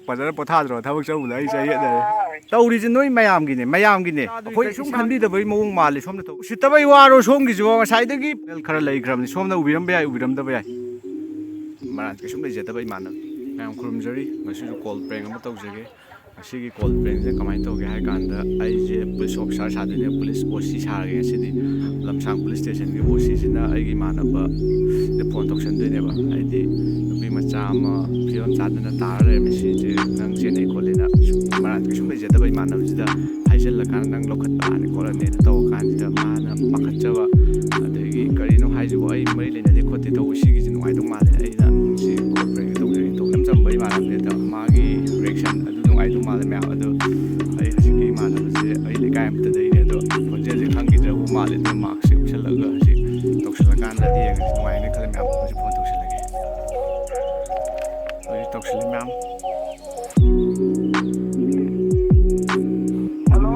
ꯐꯖꯅ ꯄꯣꯊꯥꯗ꯭ꯔꯣ ꯊꯕꯛ ꯆꯠꯂꯨꯕꯗ ꯑꯩ ꯆꯍꯤ ꯇꯧꯔꯤꯁꯦ ꯅꯣꯏ ꯃꯌꯥꯝꯒꯤꯅꯦ ꯑꯩꯈꯣꯏ ꯁꯨꯝ ꯈꯟꯕꯤꯗꯕꯒꯤ ꯃꯑꯣꯡ ꯃꯥꯜꯂꯤ ꯁꯣꯝꯗ ꯇꯧ ꯎꯁꯤꯠꯇꯕꯩ ꯋꯥꯔꯣ ꯁꯣꯝꯒꯤꯁꯨ ꯉꯁꯥꯏꯗꯒꯤ ꯈꯔ ꯂꯩꯈ꯭ꯔꯕꯅꯤ ꯁꯣꯝꯅ ꯎꯕꯤꯔꯝꯕ ꯌꯥꯏ ꯎꯕꯤꯔꯝꯗꯕ ꯌꯥꯏ ꯃꯔꯥꯟ ꯀꯩꯁꯨꯝ ꯂꯩꯖꯗꯕ ꯏꯃꯥꯟꯅꯕ ꯃꯌꯥꯝ ꯈꯨꯔꯨꯝꯖꯔꯤ ꯉꯁꯤꯁꯨ ꯀꯣꯜ ꯄ꯭ꯔꯦꯡ ꯑꯃ ꯇꯧꯖꯒꯦ ꯉꯁꯤꯒꯤ ꯀꯣꯜ ꯄ꯭ꯔꯦꯡꯁꯦ ꯀꯃꯥꯏꯅ ꯇꯧꯒꯦ ꯍꯥꯏ ꯀꯥꯟꯗ ꯑꯩꯁꯦ ꯄꯨꯂꯤꯁ ꯑꯣꯐꯤꯁꯥꯔ ꯁꯥꯗꯣꯏꯅꯦ ꯄꯨꯂꯤꯁ OC ꯁꯥꯔꯒꯦ ꯉꯁꯤꯗꯤ ꯂꯝꯁꯥꯡ ꯄꯨꯂꯤꯁ ꯁ꯭ꯇꯦꯁꯟꯒꯤ OCꯁꯤꯅ ꯑꯩꯒꯤ ꯏꯃꯥꯟꯅꯕ ꯐꯣꯟ ꯇꯧꯁꯟꯗꯣꯏꯅꯦꯕ ꯍꯥꯏꯗꯤ ꯅꯨꯄꯤ ꯃꯆꯥ ꯑꯃ ꯐꯤꯕꯝ ꯆꯥꯗꯅ ꯇꯥꯔ ꯂꯩꯔꯝꯃꯤ ꯁꯤꯁꯦ ꯅꯪ ꯆꯦꯟꯅꯩ ꯈꯣꯠꯂꯦꯅ ꯃꯔꯥꯟ ꯀꯩꯁꯨꯝ ꯂꯩꯖꯗꯕ ꯏꯃꯥꯟꯅꯕꯁꯤꯗ ꯍꯥꯏꯖꯤꯜꯂꯀꯥꯟꯗ ꯅꯪ ꯂꯧꯈꯠꯄ ꯂꯥꯛꯑꯅꯤ ꯈꯣꯠꯂꯅꯤꯅ ꯇꯧꯔ ꯀꯥꯟꯁꯤꯗ ꯃꯥꯅ ꯄꯥꯈꯠꯆꯕ ꯑꯗꯒꯤ ꯀꯔꯤꯅꯣ ꯍꯥꯏꯁꯤꯕꯨ ꯑꯩ ꯃꯔꯤ ꯂꯩꯅꯗꯦ ꯈꯣꯠꯇꯦ ꯇꯧꯕ ꯁꯤꯒꯤꯁꯤ ꯅꯨꯡꯉꯥꯏꯗꯧ ꯃꯥꯜꯂꯦ ꯑꯩꯅ ꯁꯤ ꯀꯣꯜꯄ꯭ꯔꯦꯡ ꯇꯧꯖꯔꯤ ꯇꯧꯅꯝ ꯆꯝꯕ ꯏꯃꯥꯟꯅꯕꯅꯦꯗ ꯃꯥꯒꯤ ꯔꯤꯌꯦꯛꯁꯟ ꯑꯗꯨ ꯅꯨꯡꯉꯥꯏꯗꯧ ꯃꯥꯜꯂꯦ ꯃꯌꯥꯝ ꯑꯗꯣ ꯑꯩ ꯍꯧꯖꯤꯛꯀꯤ ꯏꯃꯥꯟꯅꯕꯁꯦ ꯑꯩ ꯂꯩꯀꯥꯏ ꯑꯃꯇꯗꯩꯅꯦ ꯑꯗꯣ ꯈꯣꯟꯖꯦꯜꯁꯦ ꯈꯪꯈꯤꯗ꯭ꯔꯕ ꯃꯥꯜꯂꯦ ꯑꯗꯣ ꯃꯥꯛꯁꯁꯦ ꯎꯞꯁꯜꯂꯒ ꯍꯧꯖꯤꯛ ꯇꯧꯁꯤꯜꯂꯀꯥꯟꯗ ꯌꯦꯡꯉꯁꯤ ꯅꯨꯡꯉꯥꯏꯒꯅꯤ ꯈꯜꯂꯦ ꯃꯌꯥꯝ ꯍꯧꯖꯤꯛ ꯐꯣꯟ ꯇꯧꯁꯤꯜꯂꯒꯦ ꯍꯧꯖꯤꯛ ꯇꯧꯁꯤꯜꯂꯤ ꯃꯌꯥꯝ ꯍꯜꯂꯣ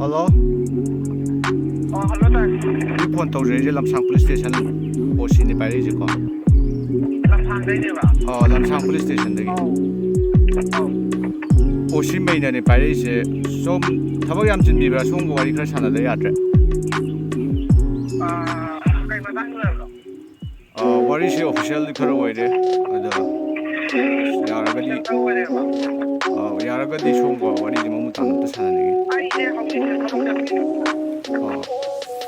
ꯍꯜꯂꯣ ꯇꯥꯏ ꯍꯧꯖꯤꯛ ꯐꯣꯟ ꯇꯧꯖꯔꯤꯁꯦ ꯂꯝꯁꯥꯡ ꯄꯨꯂꯤꯁ ꯁ꯭ꯇꯦꯁꯟ OCꯅꯤ ꯄꯥꯏꯔꯛꯏꯁꯦꯀꯣ ꯂꯝꯁꯥꯡꯗꯩꯅꯦꯕ ꯂꯝꯁꯥꯡ ꯄꯨꯂꯤꯁ ꯁ꯭ꯇꯦꯁꯟꯗꯒꯤ OC ꯃꯩꯅꯅꯦ ꯄꯥꯏꯔꯛꯏꯁꯦ ꯁꯣꯝ ꯊꯕꯛ ꯌꯥꯝ ꯆꯤꯟꯕꯤꯕ꯭ꯔꯥ ꯁꯣꯝꯒ ꯋꯥꯔꯤ ꯈꯔ ꯁꯥꯟꯅꯗ ꯌꯥꯗ꯭ꯔꯦ ꯀꯩ ꯃꯇꯥꯡꯒꯤ ꯑꯣꯏꯔꯕꯅꯣ ꯋꯥꯔꯤꯁꯦ ꯑꯣꯐꯤꯁꯤꯌꯦꯜꯗꯤ ꯈꯔ ꯑꯣꯏꯔꯦ ꯑꯗ ꯌꯥꯔꯒꯗꯤ ꯑꯣꯐꯤꯁꯦꯜ ꯑꯣꯏꯔꯦꯕ ꯌꯥꯔꯒꯗꯤ ꯁꯣꯝꯒ ꯋꯥꯔꯤꯁꯦ ꯃꯃꯨꯠ ꯇꯥꯅ ꯑꯝꯇ ꯁꯥꯟꯅꯅꯤꯡꯉꯤ ꯑꯩꯁꯦ ꯍꯧꯖꯤꯛꯁꯦ ꯊꯕꯛ ꯆꯠꯄꯤꯅꯦꯕꯀꯣ ꯍꯣꯏ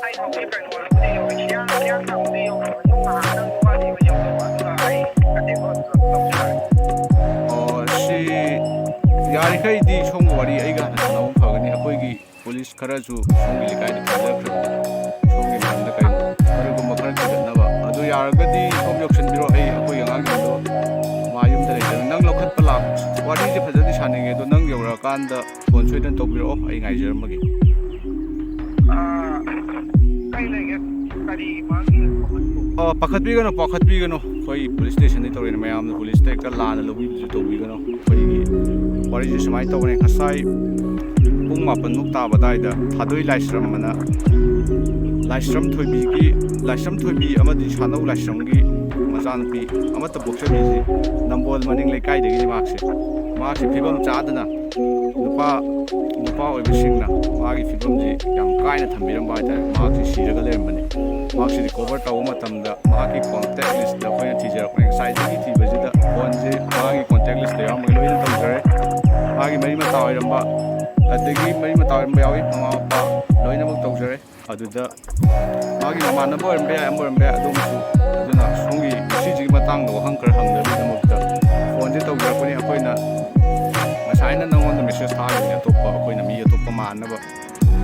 ꯑꯩ ꯍꯧꯖꯤꯛ ꯀꯩꯅꯣꯗꯕꯨꯗꯤ ꯌꯧꯔꯦ ꯍꯤꯌꯥꯡꯊꯥꯡꯕꯨꯗꯤ ꯌꯧꯔꯕ ꯌꯨꯝ ꯉꯥꯏꯍꯥꯛꯇꯪ ꯋꯥꯠꯂꯤꯕ ꯌꯧꯗꯧꯕ ꯑꯗꯨꯒ ꯑꯩ ꯀꯟꯇꯦꯛꯇꯣ ꯑꯗꯨꯗ ꯇꯧꯖꯔꯛꯑꯒꯦ ꯁꯤ ꯌꯥꯔꯤꯈꯩꯗꯤ ꯁꯣꯝꯒ ꯋꯥꯔꯤ ꯑꯩꯒ ꯍꯥꯟꯅ ꯁꯥꯟꯅꯕ ꯐꯒꯅꯤ ꯑꯩꯈꯣꯏꯒꯤ ꯄꯨꯂꯤꯁ ꯈꯔꯁꯨ ꯁꯣꯝꯒꯤ ꯂꯩꯀꯥꯏꯗ ꯊꯥꯖꯔꯛꯈ꯭ꯔꯕꯅꯤ ꯁꯣꯝꯒꯤ ꯃꯔꯝꯗ ꯀꯔꯤꯒꯨꯝꯕ ꯈꯔ ꯊꯤꯒꯠꯅꯕ ꯑꯗꯨ ꯌꯥꯔꯒꯗꯤ ꯁꯣꯝ ꯌꯧꯁꯟꯕꯤꯔꯣ ꯑꯩꯈꯣꯏ ꯑꯉꯥꯡꯁꯤꯡꯗꯣ ꯃꯥ ꯌꯨꯝꯗ ꯂꯩꯖꯕ ꯅꯪ ꯂꯧꯈꯠꯄ ꯋꯥꯔꯤꯁꯦ ꯐꯖꯅꯗꯤ ꯁꯥꯅꯤꯡꯉꯦ ꯑꯗꯣ ꯅꯪ ꯌꯧꯔꯛꯑꯀꯥꯟꯗ ꯐꯣꯟ ꯁꯣꯏꯗꯅ ꯇꯧꯕꯤꯔꯛꯑꯣ ꯑꯩ ꯉꯥꯏꯖꯔꯝꯃꯒꯦ ꯀꯩ ꯂꯩꯒꯦ ꯀꯔꯤ ꯃꯥꯒꯤ ꯄꯥꯈꯠꯄꯤꯒꯅꯨ ꯑꯩꯈꯣꯏ ꯄꯨꯂꯤꯁ ꯁ꯭ꯇꯦꯁꯟꯗꯩ ꯇꯧꯔꯤꯅ ꯃꯌꯥꯝꯅ ꯄꯨꯂꯤꯁꯇ ꯍꯦꯛꯇ ꯂꯥꯟꯅ ꯂꯧꯕꯤꯕꯁꯨ ꯇꯧꯕꯤꯒꯅꯨ ꯑꯩꯈꯣꯏꯒꯤ ꯋꯥꯔꯤꯁꯦ ꯁꯨꯃꯥꯏꯅ ꯇꯧꯕꯅꯦ ꯉꯁꯥꯏ ꯄꯨꯡ 9ꯃꯨꯛ ꯇꯥꯕ ꯑꯗꯨꯋꯥꯏꯗ ꯊꯥꯗꯣꯏ ꯂꯥꯏꯁ꯭ꯔꯝ ꯑꯅ ꯂꯥꯏꯁ꯭ꯔꯝ ꯊꯣꯏꯕꯤ ꯑꯃꯗꯤ ꯁꯥꯅꯧ ꯂꯥꯏꯁ꯭ꯔꯝꯒꯤ ꯃꯆꯥꯅꯨꯄꯤ ꯑꯃꯠꯇ ꯄꯣꯛꯆꯕꯤꯁꯤ ꯅꯝꯕꯣꯜ ꯃꯅꯤꯡ ꯂꯩꯀꯥꯏꯗꯒꯤꯅꯤ ꯃꯍꯥꯛꯁꯤ ꯐꯤꯕꯝ ꯆꯥꯗꯅ ꯅꯨꯄꯥ ꯑꯣꯏꯕꯁꯤꯡꯅ ꯃꯥꯒꯤ ꯐꯤꯕꯝꯁꯤ ꯌꯥꯝ ꯀꯥꯏꯅ ꯊꯝꯕꯤꯔꯝꯕ ꯍꯥꯏꯇꯥꯔꯦ ꯃꯍꯥꯛꯁꯤ ꯁꯤꯔꯒ ꯂꯩꯔꯝꯕꯅꯤ ꯃꯍꯥꯛꯁꯤ ꯔꯤꯀꯣꯚꯔ ꯇꯧꯕ ꯃꯇꯝꯗ ꯃꯍꯥꯛꯀꯤ ꯀꯣꯟꯇꯦꯛ ꯂꯤꯁꯇ ꯑꯩꯈꯣꯏꯅ ꯊꯤꯖꯔꯛꯄꯅꯤ ꯉꯁꯥꯏꯗꯒꯤ ꯊꯤꯕꯁꯤꯗ ꯐꯣꯟꯁꯤ ꯃꯥꯒꯤ ꯀꯣꯟꯇꯦꯛ ꯂꯤꯁꯇ ꯌꯥꯎꯔꯝꯕꯒꯤ ꯂꯣꯏꯅ ꯇꯧꯖꯔꯦ ꯃꯥꯒꯤ ꯃꯔꯤ ꯃꯇꯥ ꯑꯣꯏꯔꯝꯕ ꯑꯗꯒꯤ ꯃꯔꯤ ꯃꯇꯥ ꯑꯣꯏꯔꯝꯕ ꯌꯥꯎꯏ ꯃꯃꯥ ꯃꯄꯥ ꯂꯣꯏꯅꯃꯛ ꯇꯧꯖꯔꯦ ꯑꯗꯨꯗ ꯃꯥꯒꯤ ꯃꯃꯥꯟꯅꯕ ꯑꯣꯏꯔꯝꯕ ꯌꯥꯏ ꯑꯃ ꯑꯣꯏꯔꯝꯕ ꯌꯥꯏ ꯑꯗꯣꯝꯁꯨ ꯑꯗꯨꯅ ꯁꯣꯝꯒꯤ ꯁꯤꯁꯤꯒꯤ ꯃꯇꯥꯡꯗ ꯋꯥꯍꯪ ꯈꯔ ꯍꯪꯅꯕꯒꯤꯗꯃꯛꯇ ꯐꯣꯟꯁꯦ ꯇꯧꯖꯔꯛꯄꯅꯤ ꯑꯩꯈꯣꯏꯅ ꯉꯁꯥꯏꯅ ꯅꯪꯉꯣꯟꯗ ꯃꯦꯁꯦꯖ ꯊꯥꯈꯤꯕꯅꯤ ꯑꯇꯣꯞꯄ ꯑꯩꯈꯣꯏꯅ ꯃꯤ ꯑꯇꯣꯞꯄ ꯃꯥꯟꯅꯕ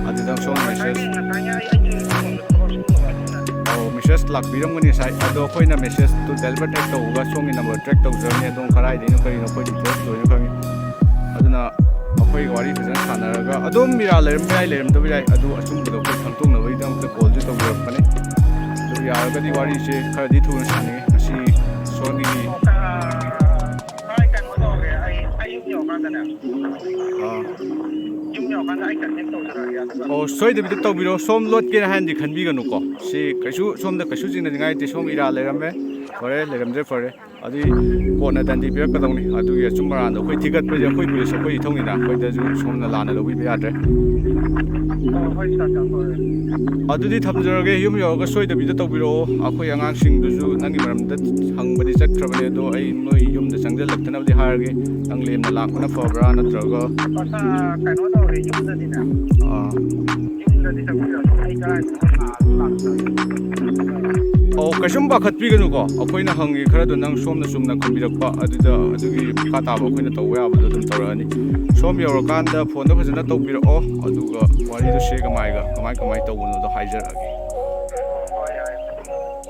ꯑꯗꯨꯗ ꯁꯣꯝ ꯃꯦꯁꯦꯖ ꯂꯥꯛꯄꯤꯔꯝꯒꯅꯤ ꯉꯁꯥꯏ ꯑꯗꯣ ꯑꯩꯈꯣꯏꯅ ꯃꯦꯁꯦꯖꯇꯨ ꯗꯦꯂꯤꯚꯔ ꯇ꯭ꯔꯦꯛ ꯇꯧꯕꯒ ꯁꯣꯝꯒꯤ ꯅꯝꯕꯔ ꯇ꯭ꯔꯦꯛ ꯇꯧꯖꯔꯅꯤ ꯑꯗꯣꯝ ꯀꯗꯥꯏꯗꯩꯅꯣ ꯀꯔꯤꯅꯣ ꯑꯩꯈꯣꯏ ꯗꯤꯇꯦꯜꯁ ꯂꯣꯏꯅ ꯈꯪꯉꯤ ꯑꯗꯨꯅ ꯑꯩꯈꯣꯏꯒ ꯋꯥꯔꯤ ꯐꯖꯅ ꯁꯥꯟꯅꯔꯒ ꯑꯗꯣꯝ ꯃꯤꯔꯥ ꯂꯩꯔꯝꯕ ꯌꯥꯏ ꯂꯩꯔꯝꯗꯕ ꯌꯥꯏ ꯑꯗꯨ ꯑꯆꯨꯝꯕꯗꯣ ꯑꯩꯈꯣꯏ ꯈꯪꯗꯣꯛꯅꯕꯒꯤꯗꯃꯛꯇ ꯀꯣꯜꯁꯦ ꯇꯧꯖꯔꯛꯄꯅꯤ ꯑꯗꯨ ꯌꯥꯔꯒꯗꯤ ꯋꯥꯔꯤꯁꯦ ꯈꯔꯗꯤ ꯊꯨꯅ ꯁꯥꯅꯤꯡꯉꯤ ꯉꯁꯤ ꯁꯣꯝꯒꯤ ꯀꯩꯅꯣ ꯇꯧꯔꯒꯦ ꯑꯩ ꯌꯨꯝ ꯌꯧꯔꯀꯥꯟꯗꯅꯦ ꯌꯨꯝ ꯌꯧꯔꯀꯥꯟꯗ ꯑꯩ ꯀꯟꯇꯦꯛ ꯇꯧꯖꯔꯛꯑꯒꯦ ꯑꯗꯨꯒ ꯁꯣꯏꯗꯕꯤꯗ ꯇꯧꯕꯤꯔꯣ ꯁꯣꯝ ꯂꯣꯠꯀꯦꯅ ꯍꯥꯏꯅꯗꯤ ꯈꯟꯕꯤꯒꯅꯨꯀꯣ ꯁꯤ ꯁꯣꯝꯗ ꯀꯩꯁꯨ ꯆꯤꯡꯅꯅꯤꯡꯉꯥꯏ ꯂꯩꯇꯦ ꯁꯣꯝ ꯏꯔꯥꯜ ꯂꯩꯔꯝꯃꯦ ꯐꯔꯦ ꯂꯩꯔꯝꯗ꯭ꯔꯦ ꯐꯔꯦ ꯑꯗꯨꯏ ꯀꯣꯟꯅ ꯗꯟꯗꯤ ꯄꯤꯔꯛꯀꯗꯧꯅꯤ ꯑꯗꯨꯒꯤ ꯑꯆꯨꯝ ꯑꯔꯥꯟꯗꯣ ꯑꯩꯈꯣꯏ ꯊꯤꯒꯠꯄꯁꯦ ꯑꯩꯈꯣꯏ ꯄꯨꯂꯤꯁ ꯑꯩꯈꯣꯏ ꯏꯊꯧꯅꯤꯅ ꯑꯩꯈꯣꯏꯗꯁꯨ ꯁꯣꯝꯅ ꯂꯥꯟꯅ ꯂꯧꯕꯤꯕ ꯌꯥꯗ꯭ꯔꯦ ꯍꯣꯏ ꯁꯥꯔ ꯑꯗꯨꯗꯤ ꯊꯝꯖꯔꯒꯦ ꯌꯨꯝ ꯌꯧꯔꯒ ꯁꯣꯏꯗꯕꯤꯗ ꯇꯧꯕꯤꯔꯛꯑꯣ ꯑꯩꯈꯣꯏ ꯑꯉꯥꯡꯁꯤꯡꯗꯨꯁꯨ ꯅꯪꯒꯤ ꯃꯔꯝꯗ ꯍꯪꯕꯗꯤ ꯆꯠꯈ꯭ꯔꯕꯅꯦ ꯑꯗꯣ ꯑꯩ ꯃꯣꯏ ꯌꯨꯝꯗ ꯆꯪꯁꯤꯜꯂꯛꯇꯅꯕꯗꯤ ꯍꯥꯏꯔꯒꯦ ꯅꯪ ꯂꯦꯝꯅ ꯂꯥꯛꯄꯅ ꯐꯕ꯭ꯔꯥ ꯅꯠꯇ꯭ꯔꯒ ꯀꯩꯅꯣ ꯇꯧꯔꯦ ꯌꯨꯝꯗꯗꯤꯅꯦ ꯌꯨꯝꯗꯗꯤ ꯆꯪꯕꯤꯔꯛꯑꯣ ꯑꯩ ꯀꯩꯁꯨꯝ ꯄꯥꯈꯠꯄꯤꯒꯅꯨꯀꯣ ꯑꯩꯈꯣꯏꯅ ꯍꯪꯉꯤ ꯈꯔꯗꯣ ꯅꯪ ꯁꯣꯝꯅ ꯆꯨꯝꯅ ꯈꯨꯝꯕꯤꯔꯛꯄ ꯑꯗꯨꯒꯤ ꯃꯈꯥ ꯇꯥꯕ ꯑꯩꯈꯣꯏꯅ ꯇꯧꯕ ꯌꯥꯕꯗꯣ ꯑꯗꯨꯝ ꯇꯧꯔꯛꯑꯅꯤ ꯁꯣꯝ ꯌꯧꯔꯀꯥꯟꯗ ꯐꯣꯟꯗꯣ ꯐꯖꯅ ꯇꯧꯕꯤꯔꯛꯑꯣ ꯑꯗꯨꯒ ꯋꯥꯔꯤꯗꯣ ꯁꯦꯒ ꯃꯥꯏꯒ ꯀꯃꯥꯏ ꯇꯧꯕꯅꯣꯗꯣ ꯍꯥꯏꯖꯔꯛꯑꯒꯦ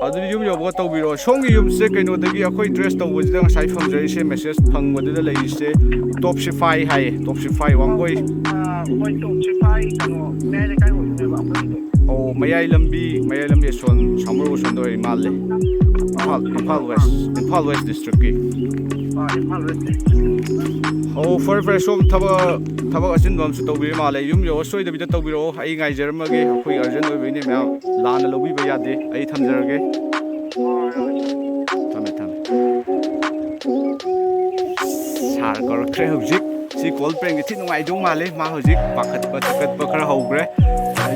ꯑꯗꯨꯗꯤ ꯌꯨꯝ ꯌꯧꯕꯒ ꯇꯧꯕꯤꯔꯛꯑꯣ ꯁꯣꯝꯒꯤ ꯌꯨꯝꯁꯦ ꯀꯩꯅꯣꯗꯒꯤ ꯑꯩꯈꯣꯏ ꯇ꯭ꯔꯦꯁ ꯇꯧꯕꯁꯤꯗ ꯉꯁꯥꯏ ꯐꯪꯖꯔꯤꯁꯦ ꯃꯦꯁꯦꯖ ꯐꯪꯕꯗꯨꯗ ꯂꯩꯔꯤꯁꯦ ꯇꯣꯞ ꯁꯤꯐꯥꯏ ꯍꯥꯏꯌꯦ ꯇꯣꯞ ꯁꯤꯐꯥꯏ ꯋꯥꯡꯒꯣꯏ ꯍꯣꯏ ꯇꯣꯞ ꯁꯤꯐꯥꯏ ꯀꯩꯅꯣ ꯃꯌꯥꯏ ꯂꯩꯀꯥꯏ ꯑꯣꯏꯗꯣꯏꯅꯦꯕ ꯑꯩꯈꯣꯏꯒꯤꯗꯣ ꯃꯌꯥꯏ ꯂꯝꯕꯤ ꯑꯁꯣꯟ ꯁꯥꯃꯨꯔꯣ ꯑꯁꯣꯟꯗ ꯑꯣꯏ ꯃꯥꯜꯂꯦ ꯏꯝꯐꯥꯜ ꯋꯦꯁ ꯗꯤꯁꯇ꯭ꯔꯤꯛꯀꯤ ꯏꯝꯐꯥꯜ ꯋꯦꯁ ꯐꯔꯦ ꯁꯣꯝ ꯊꯕꯛ ꯑꯆꯤꯟꯕ ꯑꯃꯁꯨ ꯇꯧꯕꯤꯔ ꯃꯥꯜꯂꯦ ꯌꯨꯝ ꯌꯧꯔ ꯁꯣꯏꯗꯕꯤꯗ ꯇꯧꯕꯤꯔꯛꯑꯣ ꯑꯩ ꯉꯥꯏꯖꯔꯝꯃꯒꯦ ꯑꯩꯈꯣꯏ ꯑꯔꯖꯦꯟ ꯑꯣꯏꯕꯒꯤꯅꯦ ꯃꯌꯥꯝ ꯂꯥꯟꯅ ꯂꯧꯕꯤꯕ ꯌꯥꯗꯦ ꯑꯩ ꯊꯝꯖꯔꯒꯦ ꯊꯝꯃꯦ ꯁꯥꯔ ꯀꯧꯔꯛꯈ꯭ꯔꯦ ꯍꯧꯖꯤꯛ ꯁꯤ ꯀꯣꯜ ꯄ꯭ꯔꯦꯡꯁꯦ ꯊꯤ ꯅꯨꯡꯉꯥꯏꯗꯧ ꯃꯥꯜꯂꯦ ꯃꯥ ꯍꯧꯖꯤꯛ ꯄꯥꯈꯠꯄ ꯊꯨꯀꯠꯄ ꯈꯔ ꯍꯧꯈ꯭ꯔꯦ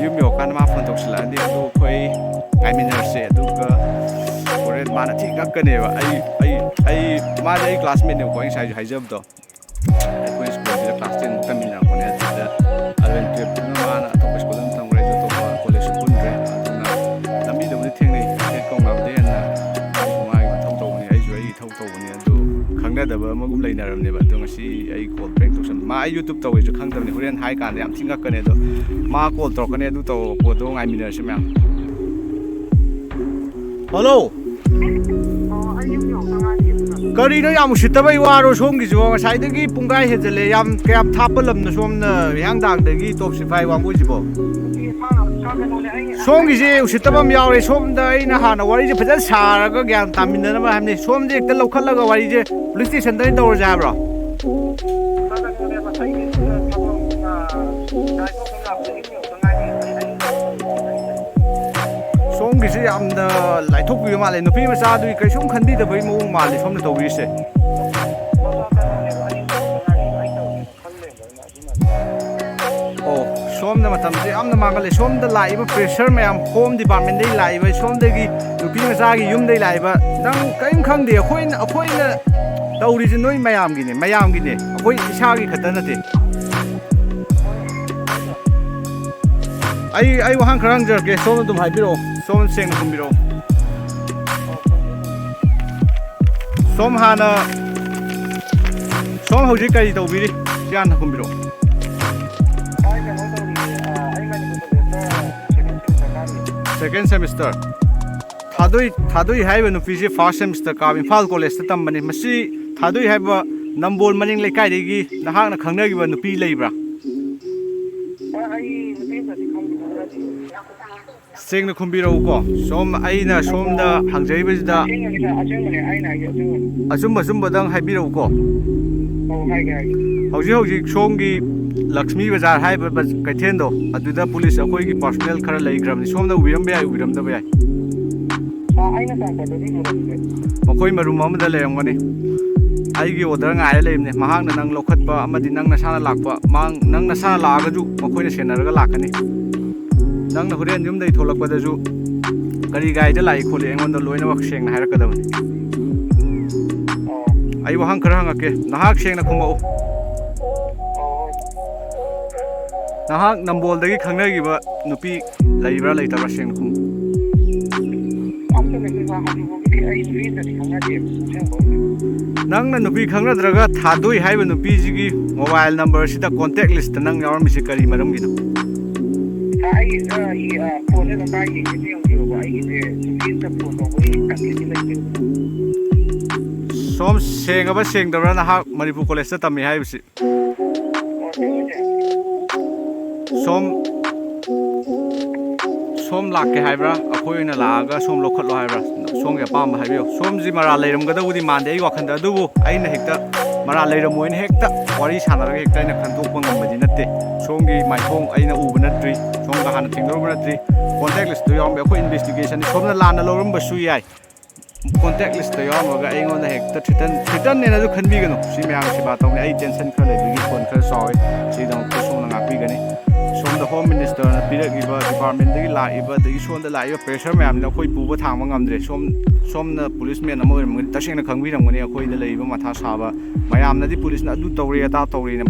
ꯌꯨꯝ ꯌꯧꯔꯀꯥꯟꯗ ꯃꯥ ꯐꯣꯟ ꯇꯧꯁꯤꯜꯂꯛꯑꯅꯤ ꯑꯗꯨ ꯑꯩꯈꯣꯏ ꯉꯥꯏꯃꯤꯟꯅꯔꯁꯦ ꯑꯗꯨꯒ ꯍꯣꯔꯦꯟ ꯃꯥꯅ ꯊꯤ ꯀꯛꯀꯅꯦꯕ ꯃꯥꯁꯦ ꯑꯩ ꯀ꯭ꯂꯥꯁꯃꯦꯠꯅꯦꯕꯀꯣ ꯑꯩ ꯉꯁꯥꯏꯁꯨ ꯍꯥꯏꯖꯕꯗꯣ ꯑꯩꯈꯣꯏ ꯁ꯭ꯀꯨꯜꯁꯤꯗ ꯀ꯭ꯂꯥꯁ 10ꯃꯨꯛ ꯇꯝꯃꯤꯟꯅꯔꯛꯄꯅꯦ ꯑꯗꯨꯗ 11 12ꯇꯨꯅ ꯃꯥꯅ ꯑꯇꯣꯞꯄ ꯁ꯭ꯀꯨꯜ ꯑꯃ ꯇꯝꯈ꯭ꯔꯦ ꯑꯩꯁꯨ ꯑꯇꯣꯞꯄ ꯀꯣꯂꯦꯖꯁꯨ ꯄꯨꯟꯈ꯭ꯔꯦ ꯑꯗꯨꯅ ꯂꯝꯕꯤꯗꯕꯨꯗꯤ ꯊꯦꯡꯅꯩ ꯍꯦꯛ ꯀꯧꯅꯕꯗꯤ ꯍꯦꯟꯅ ꯃꯥꯁꯨ ꯃꯥꯒꯤ ꯃꯊꯧ ꯇꯧꯕꯅꯤ ꯑꯩꯁꯨ ꯑꯩꯒꯤ ꯏꯊꯧ ꯇꯧꯕꯅꯤ ꯑꯗꯨ ꯈꯪꯅꯗꯕ ꯑꯃꯒꯨꯝ ꯂꯩꯅꯔꯕꯅꯦꯕ ꯑꯗꯣ ꯉꯁꯤ ꯑꯩ ꯀꯣꯜ ꯕꯦꯛ ꯇꯧꯁꯟ ꯃꯥ ꯑꯩ ꯌꯨꯇꯨꯕ ꯇꯧꯋꯦꯁꯨ ꯈꯪꯗꯕꯅꯤ ꯍꯣꯔꯦꯟ ꯍꯥꯏ ꯀꯥꯟꯗ ꯌꯥꯝ ꯊꯤꯉꯛꯀꯅꯤ ꯑꯗꯣ ꯃꯥ ꯀꯣꯜ ꯇꯧꯔꯛꯀꯅꯤ ꯑꯗꯨ ꯇꯧꯔꯒ ꯄꯣꯠꯇꯣ ꯉꯥꯏꯃꯤꯟꯅꯔꯁꯤ ꯃꯌꯥꯝ ꯍꯜꯂꯣ ꯀꯔꯤꯅꯣ ꯌꯥꯝ ꯎꯁꯤꯠꯇꯕꯩ ꯋꯥꯔꯣ ꯁꯣꯝꯒꯤꯁꯨ ꯉꯁꯥꯏꯗꯒꯤ ꯄꯨꯡꯈꯥꯏ ꯍꯦꯟꯖꯜꯂꯦ ꯀꯌꯥꯝ ꯊꯥꯞꯄ ꯂꯝꯅꯣ ꯁꯣꯝꯅ ꯍꯤꯌꯥꯡꯊꯥꯡꯗꯒꯤ ꯇꯣꯞ ꯁꯤꯐꯥꯏ ꯋꯥꯡꯒꯣꯏꯁꯤꯕꯣ ꯁꯣꯝꯒꯤꯁꯦ ꯎꯁꯤꯠꯇꯕ ꯑꯃ ꯌꯥꯎꯔꯦ ꯁꯣꯝꯗ ꯑꯩꯅ ꯍꯥꯟꯅ ꯋꯥꯔꯤꯁꯦ ꯐꯖꯅ ꯁꯥꯔꯒ ꯒ꯭ꯌꯥꯟ ꯇꯥꯃꯤꯟꯅꯅꯕ ꯍꯥꯏꯕꯅꯤ ꯁꯣꯝꯁꯦ ꯍꯦꯛꯇ ꯂꯧꯈꯠꯂꯒ ꯋꯥꯔꯤꯁꯦ ꯄꯨꯂꯤꯁ ꯁ꯭ꯇꯦꯁꯟꯗ ꯑꯣꯏꯅ ꯇꯧꯔꯁꯦ ꯍꯥꯏꯕ꯭ꯔꯣ ꯁꯣꯝꯒꯤꯁꯦ ꯌꯥꯝꯅ ꯂꯥꯏꯊꯣꯛꯄꯤꯕ ꯃꯥꯜꯂꯦ ꯅꯨꯄꯤ ꯃꯆꯥꯗꯨꯒꯤ ꯀꯩꯁꯨꯝ ꯈꯟꯕꯤꯗꯕꯒꯤ ꯃꯑꯣꯡ ꯃꯥꯜꯂꯦ ꯁꯣꯝꯅ ꯇꯧꯕꯤꯔꯤꯁꯦ ꯑꯣ ꯁꯣꯝꯗ ꯃꯇꯝꯁꯦ ꯌꯥꯝꯅ ꯃꯥꯡꯍꯜꯂꯦ ꯁꯣꯝꯗ ꯂꯥꯛꯏꯕ ꯄ꯭ꯔꯦꯁꯔ ꯃꯌꯥꯝ ꯍꯣꯝ ꯗꯤꯄꯥꯔꯠꯃꯦꯟꯗꯒꯤ ꯂꯥꯛꯏꯕ ꯁꯣꯝꯗꯒꯤ ꯅꯨꯄꯤ ꯃꯆꯥꯒꯤ ꯌꯨꯝꯗꯒꯤ ꯂꯥꯛꯏꯕ ꯅꯪ ꯀꯔꯤꯝ ꯈꯪꯗꯦ ꯑꯩꯈꯣꯏꯅ ꯇꯧꯔꯤꯁꯦ ꯅꯣꯏ ꯃꯌꯥꯝꯒꯤꯅꯦ ꯑꯩꯈꯣꯏ ꯏꯁꯥꯒꯤ ꯈꯛꯇ ꯅꯠꯇꯦ ꯑꯩ ꯋꯥꯍꯪ ꯈꯔ ꯍꯪꯖꯔꯛꯀꯦ ꯁꯣꯝꯅ ꯑꯗꯨꯝ ꯍꯥꯏꯕꯤꯔꯛꯑꯣ ꯁꯣꯝ ꯁꯦꯡꯅ ꯈꯨꯝꯕꯤꯔꯛꯑꯣ ꯁꯣꯝ ꯍꯧꯖꯤꯛ ꯀꯔꯤ ꯇꯧꯕꯤꯔꯤ ꯁꯤ ꯍꯥꯟꯅ ꯈꯨꯝꯕꯤꯔꯛꯑꯣ ꯁꯦꯀꯦꯟ ꯁꯦꯃꯤꯁꯇꯔ ꯊꯥꯗꯣꯏ ꯍꯥꯏꯔꯤꯕ ꯅꯨꯄꯤꯁꯤ ꯐꯥꯔꯁ ꯁꯦꯃꯤꯁꯇꯔ ꯀꯥꯕ ꯏꯝꯐꯥꯜ ꯀꯣꯂꯦꯖꯇ ꯇꯝꯕꯅꯤ ꯃꯁꯤ ꯊꯥꯗꯣꯏ ꯍꯥꯏꯕ ꯅꯝꯕꯣꯜ ꯃꯅꯤꯡ ꯂꯩꯀꯥꯏꯗꯒꯤ ꯅꯍꯥꯛꯅ ꯈꯪꯅꯈꯤꯕ ꯅꯨꯄꯤ ꯂꯩꯕ꯭ꯔꯥ ꯁꯦꯡꯅ ꯈꯨꯝꯕꯤꯔꯛꯎꯀꯣ ꯑꯩꯅ ꯁꯣꯝꯗ ꯍꯪꯖꯔꯤꯕꯁꯤꯗ ꯑꯆꯨꯝꯕꯗꯪ ꯍꯥꯏꯕꯤꯔꯛꯎꯀꯣ ꯍꯧꯖꯤꯛ ꯁꯣꯝꯒꯤ ꯂꯛꯁꯃꯤ ꯕꯖꯥꯔ ꯍꯥꯏꯔꯤꯕ ꯀꯩꯊꯦꯜꯗꯣ ꯑꯗꯨꯗ ꯄꯨꯂꯤꯁ ꯑꯩꯈꯣꯏꯒꯤ ꯄꯥꯔꯁꯣꯅꯦꯜ ꯈꯔ ꯂꯩꯈ꯭ꯔꯕꯅꯤ ꯁꯣꯝꯅ ꯎꯕꯤꯔꯝꯕ ꯌꯥꯏ ꯎꯕꯤꯔꯝꯗꯕ ꯌꯥꯏ ꯃꯈꯣꯏ ꯃꯔꯨꯝ ꯑꯃꯗ ꯂꯩꯔꯝꯒꯅꯤ ꯑꯩꯒꯤ ꯑꯣꯔꯗꯔ ꯉꯥꯏꯔ ꯂꯩꯕꯅꯦ ꯃꯍꯥꯛꯅ ꯅꯪ ꯂꯧꯈꯠꯄ ꯑꯃꯗꯤ ꯅꯪ ꯅꯁꯥꯅ ꯂꯥꯛꯄ ꯅꯪ ꯅꯁꯥꯅ ꯂꯥꯛꯑꯒꯁꯨ ꯃꯈꯣꯏꯅ ꯁꯦꯟꯅꯔꯒ ꯂꯥꯛꯀꯅꯤ ꯅꯪꯅ ꯍꯣꯔꯦꯟ ꯌꯨꯝꯗꯒꯤ ꯊꯣꯛꯂꯛꯄꯗꯁꯨ ꯀꯔꯤ ꯒꯥꯔꯤꯗ ꯂꯥꯛꯏ ꯈꯣꯠꯂꯤ ꯑꯩꯉꯣꯟꯗ ꯂꯣꯏꯅꯃꯛ ꯁꯦꯡꯅ ꯍꯥꯏꯔꯛꯀꯗꯕꯅꯤ ꯑꯩ ꯋꯥꯍꯪ ꯈꯔ ꯍꯪꯉꯛꯀꯦ ꯅꯍꯥꯛ ꯁꯦꯡꯅ ꯈꯨꯝꯃꯛꯎ ꯅꯍꯥꯛ ꯅꯝꯕꯣꯜꯗꯒꯤ ꯈꯪꯅꯈꯤꯕ ꯅꯨꯄꯤ ꯂꯩꯕ꯭ꯔꯥ ꯂꯩꯇꯕ꯭ꯔꯥ ꯁꯦꯡꯅ ꯈꯨꯝꯃꯨ ꯅꯪꯅ ꯅꯨꯄꯤ ꯈꯪꯅꯗ꯭ꯔꯒ ꯊꯥꯗꯣꯏ ꯍꯥꯏꯕ ꯅꯨꯄꯤꯁꯤꯒꯤ ꯃꯣꯕꯥꯏꯜ ꯅꯝꯕꯔꯁꯤꯗ ꯀꯣꯟꯇꯦꯛ ꯂꯤꯁꯇ ꯅꯪ ꯌꯥꯎꯔꯝꯃꯤꯁꯤ ꯀꯔꯤ ꯃꯔꯝꯒꯤꯅꯣ ꯁꯣꯝ ꯁꯦꯡꯉꯕ ꯁꯦꯡꯗꯕ꯭ꯔꯥ ꯅꯍꯥꯛ ꯃꯅꯤꯄꯨꯔ ꯀꯣꯂꯦꯖꯇ ꯇꯝꯃꯤ ꯍꯥꯏꯕꯁꯤ ꯁꯣꯝ ꯂꯥꯛꯀꯦ ꯍꯥꯏꯕ꯭ꯔꯥ ꯑꯩꯈꯣꯏ ꯑꯣꯏꯅ ꯂꯥꯛꯑꯒ ꯁꯣꯝ ꯂꯧꯈꯠꯂꯣ ꯍꯥꯏꯕ꯭ꯔꯥ ꯁꯣꯝꯒꯤ ꯑꯄꯥꯝꯕ ꯍꯥꯏꯕꯤꯌꯨ ꯁꯣꯝꯁꯤ ꯃꯔꯥꯜ ꯂꯩꯔꯝꯒꯗꯕꯨꯗꯤ ꯃꯥꯟꯗꯦ ꯑꯩ ꯋꯥꯈꯟꯗ ꯑꯗꯨꯕꯨ ꯑꯩꯅ ꯍꯦꯛꯇ ꯃꯔꯥꯜ ꯂꯩꯔꯝꯃꯣꯏꯅ ꯍꯦꯛꯇ ꯋꯥꯔꯤ ꯁꯥꯟꯅꯔꯒ ꯍꯦꯛꯇ ꯑꯩꯅ ꯈꯟꯗꯣꯛꯄ ꯉꯝꯕꯗꯤ ꯅꯠꯇꯦ ꯁꯣꯝꯒꯤ ꯃꯥꯏꯊꯣꯡ ꯑꯩꯅ ꯎꯕꯅꯠꯇ꯭ꯔꯤ ꯁꯣꯝꯒ ꯍꯥꯟꯅ ꯊꯦꯡꯅꯔꯨꯕ ꯅꯠꯇ꯭ꯔꯤ ꯀꯣꯟꯇꯦꯛ ꯂꯤꯁꯇꯨ ꯌꯥꯎꯔꯝꯕ ꯑꯩꯈꯣꯏ ꯏꯟꯚꯦꯁꯇꯤꯒꯦꯁꯟ ꯁꯣꯝꯅ ꯂꯥꯟꯅ ꯂꯧꯔꯝꯕꯁꯨ ꯌꯥꯏ ꯀꯣꯟꯇꯦꯛ ꯂꯤꯁꯇ ꯌꯥꯎꯔꯝꯃꯒ ꯑꯩꯉꯣꯟꯗ ꯍꯦꯛꯇ ꯊ꯭ꯔꯤꯇꯟꯅꯦꯅꯁꯨ ꯈꯟꯕꯤꯒꯅꯨ ꯁꯤ ꯃꯌꯥꯝꯒꯤ ꯁꯦꯕꯥ ꯇꯧꯅꯤ ꯑꯩ ꯇꯦꯟꯁꯟ ꯈꯔ ꯂꯩꯕꯒꯤ ꯐꯣꯟ ꯈꯔ ꯆꯥꯎꯋꯤ ꯁꯤꯒꯤꯗꯃꯛꯇ ꯁꯣꯝꯅ ꯉꯥꯛꯄꯤꯒꯅꯤ ꯁꯣꯝꯗ ꯍꯣꯝ ꯃꯤꯅꯤꯁꯇꯔꯅ ꯄꯤꯔꯛꯏꯕ ꯗꯤꯄꯥꯔꯠꯃꯦꯟꯇꯒꯤ ꯂꯥꯛꯏꯕ ꯑꯗꯒꯤ ꯁꯣꯝꯗ ꯂꯥꯛꯏꯕ ꯄ꯭ꯔꯦꯁꯔ ꯃꯌꯥꯝꯁꯤꯅ ꯑꯩꯈꯣꯏ ꯄꯨꯕ ꯊꯥꯡꯕ ꯉꯝꯗ꯭ꯔꯦ ꯁꯣꯝꯅ ꯄꯨꯂꯤꯁꯃꯦꯟ ꯑꯃ ꯑꯣꯏꯔꯝꯒꯅꯤ ꯇꯁꯦꯡꯅ ꯈꯪꯕꯤꯔꯝꯒꯅꯤ ꯑꯩꯈꯣꯏꯗ ꯂꯩꯔꯤꯕ ꯃꯊꯥ ꯁꯥꯕ ꯃꯌꯥꯝꯅꯗꯤ ꯄꯨꯂꯤꯁꯅ ꯑꯗꯨ ꯇꯧꯔꯦ ꯑꯗꯥ ꯇꯧꯔꯦꯅ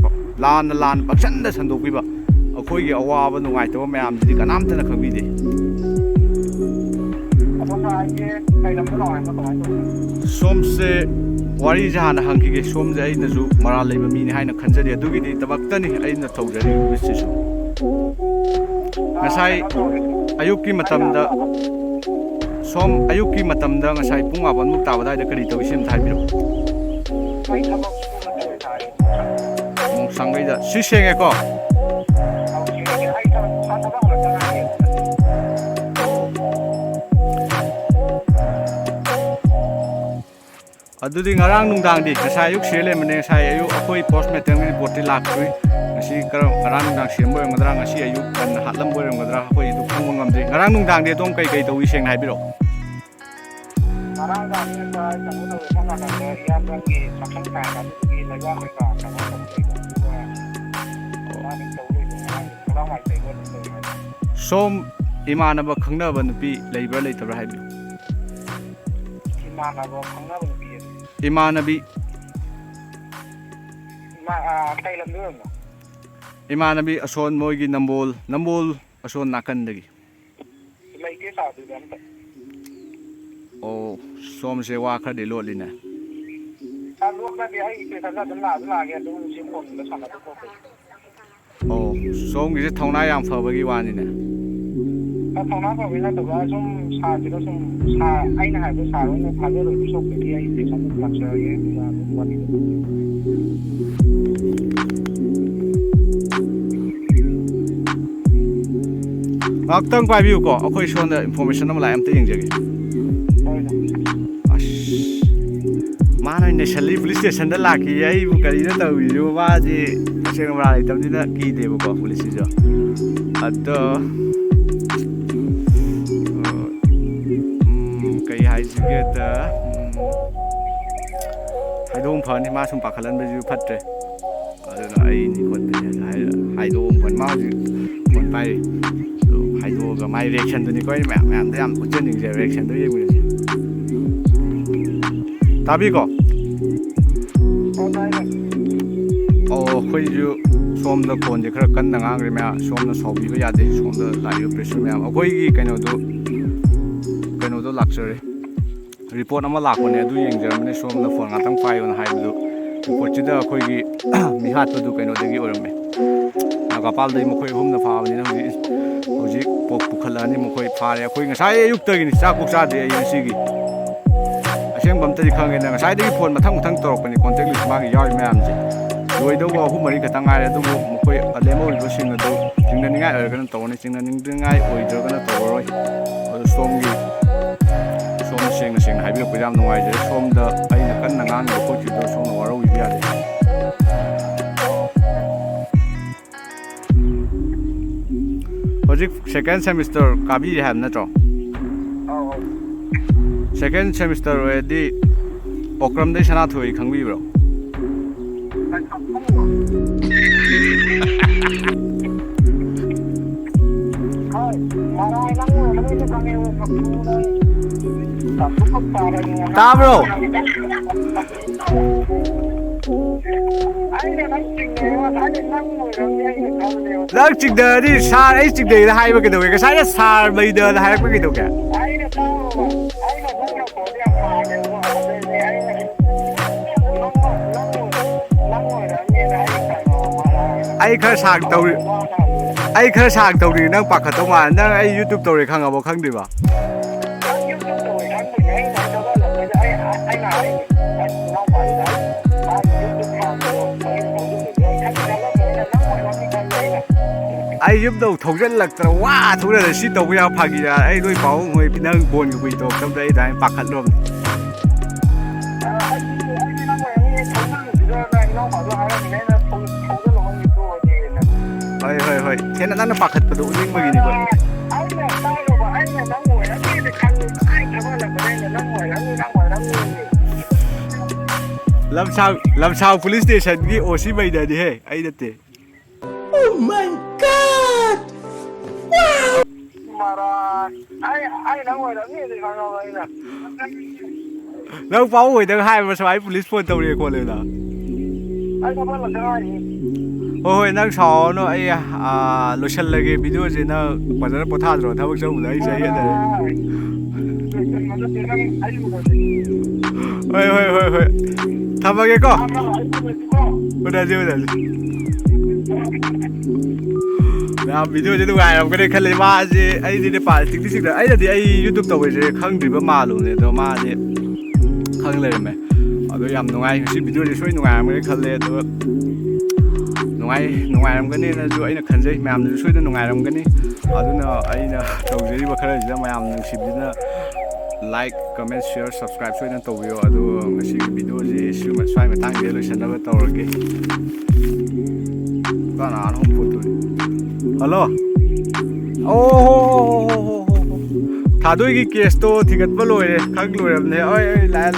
ꯂꯥꯟꯅ ꯄꯪꯁꯟꯗ ꯁꯟꯗꯣꯛꯄꯤꯕ ꯑꯩꯈꯣꯏꯒꯤ ꯑꯋꯥꯕ ꯅꯨꯡꯉꯥꯏꯇꯕ ꯃꯌꯥꯝꯁꯤꯗꯤ ꯀꯅꯥꯝꯇꯅ ꯈꯪꯕꯤꯗꯦ ꯁꯣꯝꯁꯦ ꯋꯥꯔꯤꯁꯦ ꯍꯥꯟꯅ ꯍꯪꯈꯤꯒꯦ ꯁꯣꯝꯁꯦ ꯑꯩꯅꯁꯨ ꯃꯔꯥꯜ ꯂꯩꯕ ꯃꯤꯅꯤ ꯍꯥꯏꯅ ꯈꯟꯖꯔꯤ ꯑꯗꯨꯒꯤꯗꯃꯛꯇꯅꯤ ꯑꯩꯅ ꯇꯧꯖꯔꯤꯕꯁꯤꯁꯨ ꯉꯁꯥꯏ ꯑꯌꯨꯛꯀꯤ ꯃꯇꯝꯗ ꯁꯣꯝ ꯑꯌꯨꯛꯀꯤ ꯃꯇꯝꯗ ꯉꯁꯥꯏ ꯄꯨꯡ 11ꯃꯨꯛ ꯇꯥꯕ ꯑꯗꯨꯋꯥꯏꯗ ꯀꯔꯤ ꯇꯧꯏ ꯁꯤ ꯑꯝꯇ ꯍꯥꯏꯕꯤꯔꯛꯎ ꯁꯪꯒꯩꯗ ꯁꯤ ꯁꯦꯡꯉꯦꯀꯣ ꯑꯗꯨꯗꯤ ꯉꯔꯥꯡ ꯅꯨꯡꯗꯥꯡꯗꯤ ꯉꯁꯥꯏ ꯑꯌꯨꯛ ꯁꯤꯔ ꯂꯩꯔꯝꯕꯅꯦ ꯉꯁꯥꯏ ꯑꯌꯨꯛ ꯑꯩꯈꯣꯏ ꯄꯣꯁ ꯃꯦꯇꯔꯒꯤ ꯔꯤꯄꯣꯔꯠꯇꯤ ꯂꯥꯛꯇ꯭ꯔꯤ ꯉꯁꯤ ꯉꯔꯥꯡ ꯅꯨꯡꯗꯥꯡ ꯁꯤꯔꯝꯕ ꯑꯣꯏꯔꯝꯒꯗ꯭ꯔꯥ ꯉꯁꯤ ꯑꯌꯨꯛ ꯉꯟꯅ ꯍꯥꯠꯂꯝꯕ ꯑꯣꯏꯔꯝꯒꯗ꯭ꯔꯥ ꯑꯩꯈꯣꯏ ꯑꯗꯨ ꯈꯪꯕ ꯉꯝꯗ꯭ꯔꯤ ꯉꯔꯥꯡ ꯅꯨꯡꯗꯥꯡꯗꯤ ꯑꯗꯣꯝ ꯀꯩ ꯇꯧꯏ ꯁꯦꯡꯅ ꯍꯥꯏꯕꯤꯔꯛꯑꯣ ꯂꯩꯕꯥꯛ ꯀꯩꯀꯥ ꯀꯩꯅꯣ ꯇꯧꯕ ꯑꯗꯨꯒ ꯃꯥꯅ ꯇꯧꯔꯤꯕ ꯈꯨꯂꯥꯡ ꯇꯩꯕ ꯇꯧꯋꯦ ꯁꯣꯝ ꯏꯃꯥꯟꯅꯕ ꯈꯪꯅꯕ ꯅꯨꯄꯤ ꯂꯩꯕ꯭ꯔꯥ ꯂꯩꯇꯕ꯭ꯔꯥ ꯍꯥꯏꯕꯤꯌꯨ 이만하고 강남은 비해 이만하비 타일란드였나? 이만하비 아손 모이기 남볼 아손 나간다기 이마이게 사두던데 오 솜세 와 khadi lotline 사두가 비하이 이제 사자들 나게 좀 심포는 사나도 보고 오 솜기제 타우나 양 파버기 와니네 타우나가 왜냐도가 좀 사지도 좀사 아이나 하고 사로는 가게로 속들이 이제 좀 맞춰야 뭐니 ngakhtang paibiu ko akhoi shonda information am la am te yengjage mana nationally police station da laki ai bu kari na tawi jo ba ji aseng ba lai tam dina ki de bu ko police jo addo kai hai jige da haidom phan ma sum pakhalan ba ju phatte aduna ai ni kon te haidom phan ma ju kon pai 하이도가 마이 리액션도 니 거의 안 돼. 안 붙는 이제 리액션도 예고지. 답이고. 거의주 소음도 본지 그럴 건 나가 그러면 소음도 소비가 야돼. 소음도 라이브 프레셔면 거기 그녀도 락셔리. 리포트 아마 락거네. 두 영점에 소음도 폰 같은 파일은 하이도. 리포트다 거기 미하트도 그녀도기 어렵네. 나가 빨리 뭐 거의 홈나 파는 hojik pok pukhalani mokoi phare khoi ngasai ayukta gi cha kok cha de yen sigi aseng bam ta khang ge na ngasai de phone mathang torok pani contact list ma gi yawi mayam ji loi do go hu mari ka tangai adu mokoi alemo ri sing adu jingna ningai er kan to ni jingna ning dingai oi do kan to roi som sing haibi ko jam nuai je som da aina kan na ngang ko chi do som waro wi ya de Project second semester kabi hai na to second semester already okram de sana thui khangbi bro ta bro Lắc chừng đời đi, xa ấy chừng đời là hai ba cái đầu cái sai là xa bây giờ là hai ba cái đầu kìa. Ai khơi sàng tàu đi, năng bạc hạt tàu mà, năng ai YouTube tàu đi khang à bộ khang đi ba. Ai giúp đâu thấu rất là quá thấu là shit tàu bây giờ phá gì ai đôi pháo người bị năng buồn cái quỷ tàu trong đây đấy bạc hẳn luôn hơi thế là nó bạc hẳn vào đủ nhưng mà gì vậy làm sao police station cái oxy bây giờ đi hey ai đó thế Oh my God! Wow! Đâu pháo hồi tháng 2 mà sao ai police phone tàu đi quaเลยlà hồi năng sáu nó ai lúc sau lại cái video gì nó bây giờ nó bắt rồi thao bức xong lấy giấy này hồi thao bao cái co udah Nah, video jadi ngai am kene khale ma je ai di pa tik tik da ai da di ai YouTube tàu je khang di ba ma lu ne do ma je khang le me ado yam ngai si video je soi ngai am kene khale do ngai am kene na jo ai na khan je ma am soi da ngai am kene ado na ai na tàu je ba khare je ma am na si bi na like comment share subscribe soi na tàu yo ado ngasi video je si ma sai ma tang je lo san da ba tàu ge ka na hom photo Hello. Oh. Thadoi ki case to thigat ba loi khang loi am ne oi lai